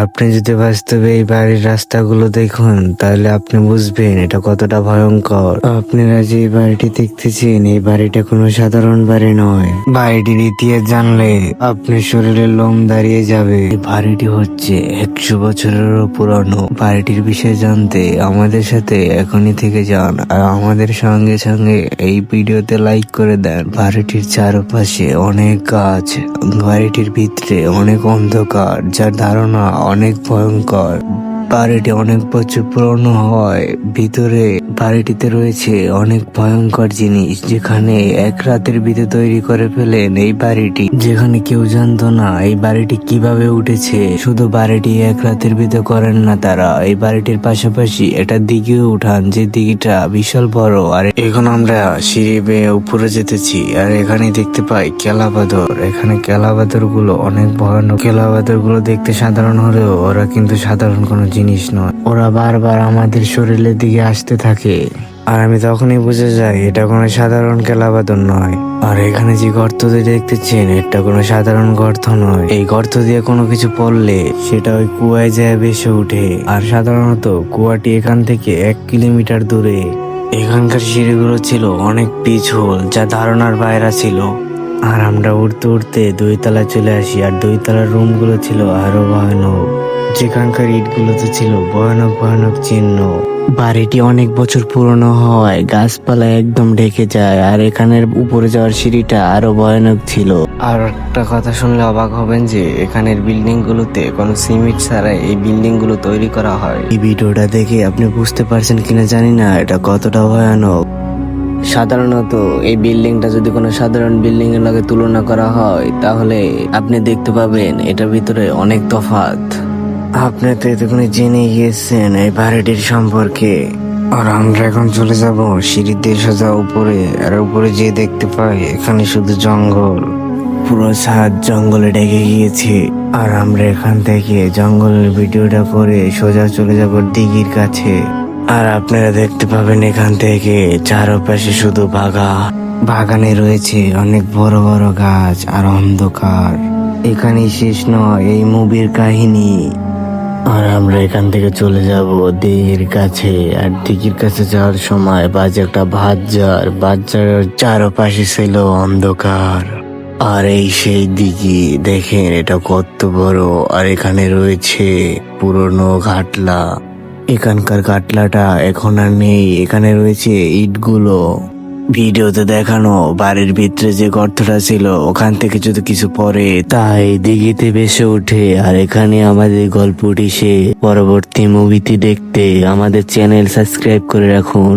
আপনি যদি বাস্তবে এই বাড়ির রাস্তাগুলো দেখুন তাহলে আপনি বুঝবেন এটা কতটা ভয়ঙ্কর। আপনারা যে বাড়িটি দেখতেছেন এই বাড়িটা কোনো সাধারণ বাড়ি নয়। বাড়িটির ইতিহাস জানলে আপনার শরীরের লোম দাঁড়িয়ে যাবে। এই বাড়িটি হচ্ছে 100 বছরেরও পুরনো। বাড়িটির বিষয়ে জানতে আমাদের সাথে এখনই থেকে যান আর আমাদের সঙ্গে সঙ্গে এই ভিডিওতে লাইক করে দেন। বাড়িটির চারপাশে অনেক গাছ, বাড়িটির ভিতরে অনেক অন্ধকার, যার ধারণা অনেক ভয়ঙ্কর। বাড়িটি অনেক বছর পুরনো হওয়ায় ভিতরে বাড়িটিতে রয়েছে অনেক ভয়ঙ্কর জিনিস, যেখানে এক রাতের ভিতরে তৈরি করে ফেলেন এই বাড়িটি, যেখানে কেউ জানতো না এই বাড়িটি কিভাবে উঠেছে। শুধু বাড়িটি এক রাতের ভিতরে করেন না তারা, এই বাড়িটির পাশাপাশি একটা দিঘিও উঠান, যে দিঘিটা বিশাল বড়। আর এখন আমরা সিঁড়ি বেয়ে উপরে যেতেছি আর এখানে দেখতে পাই কেলাপাথর। এখানে কেলাপাথর গুলো অনেক ভয়ানক। কেলাপাথর গুলো দেখতে সাধারণ হলেও ওরা কিন্তু সাধারণ কোনো জিনিস নয়। ওরা বারবার আমাদের শরীরের দিকে আসতে থাকে আর আমি তখনই বুঝে যাই এটা কোনো সাধারণ কেলাপাথর নয়। আর এখানে যে গর্তটি দেখতেছেন এটা কোনো সাধারণ গর্ত নয়। এই গর্ত দিয়ে কোনো কিছু পড়লে সেটা ওই কুয়ায় যায় ভেসে উঠে। আর সাধারণত কুয়াটি এখান থেকে 1 কিলোমিটার দূরে। এখানকার সিঁড়িগুলো ছিল অনেক পিছল, যা ধারণার বাইরে ছিল। আর আমরা উঠতে উঠতে 2 তলায় চলে আসি আর 2 তলার রুমগুলো ছিল আরো ভয়ানক, যেখানকার ইটগুলোতে ছিল ভয়ানক ভয়ানক চিহ্ন। বাড়িটি অনেক বছর পুরনো হওয়ায় গাছপালা একদম ঢেকে যায় আর এখানের উপরে যাওয়ার সিঁড়িটা আরো ভয়ানক ছিল। আর একটা কথা শুনলে অবাক হবেন যে এখানের বিল্ডিং গুলোতে কোনো সিমেন্ট ছাড়াই এই বিল্ডিং গুলো তৈরি করা হয়। এই ভিডিওটা দেখে আপনি বুঝতে পারছেন কিনা জানি না এটা কতটা ভয়ানক। সাধারণত এই বিল্ডিংটা যদি কোনো সাধারণ বিল্ডিং এর লগে তুলনা করা হয় তাহলে আপনি দেখতে পাবেন এটার ভিতরে অনেক তফাৎ। আপনি তো এতক্ষণে জেনে গিয়েছেন এই বাড়িটির সম্পর্কে। আর আমরা এখন চলে যাব সিঁড়ি দিয়ে সোজা উপরে। আর উপরে যে দেখতে পাই এখানে শুধু জঙ্গল, পুরো ছাদ জঙ্গলে ঢেকে গিয়েছে। আর আমরা এখান থেকে জঙ্গলের ভিডিওটা করে সোজা চলে যাব দিঘির কাছে। আর আপনারা দেখতে পাবেন এখান থেকে চারপাশে শুধু বাগানে রয়েছে অনেক বড় বড় গাছ আর অন্ধকার। এখানেই শেষ নয় এই মুভির কাহিনী। আর আমরা এখান থেকে চলে যাব দিঘির কাছে। আর দিঘির কাছে যাওয়ার সময় বাজে একটা বাজারের চারপাশে ছিল অন্ধকার। আর এই সেই দিঘি, দেখেন এটা কত বড়। আর এখানে রয়েছে পুরনো ঘাটলা। এখানকার কাটলাটা এখন আর নেই, এখানে রয়েছে ইটগুলো। ভিডিওতে দেখানো বাড়ির ভিতরে যে গর্তটা ছিল ওখান থেকে যদি কিছু পড়ে তাই দিঘিতে ভেসে ওঠে। আর এখানে আমাদের গল্পটি শেষ। পরবর্তী মুভিটি দেখতে আমাদের চ্যানেল সাবস্ক্রাইব করে রাখুন।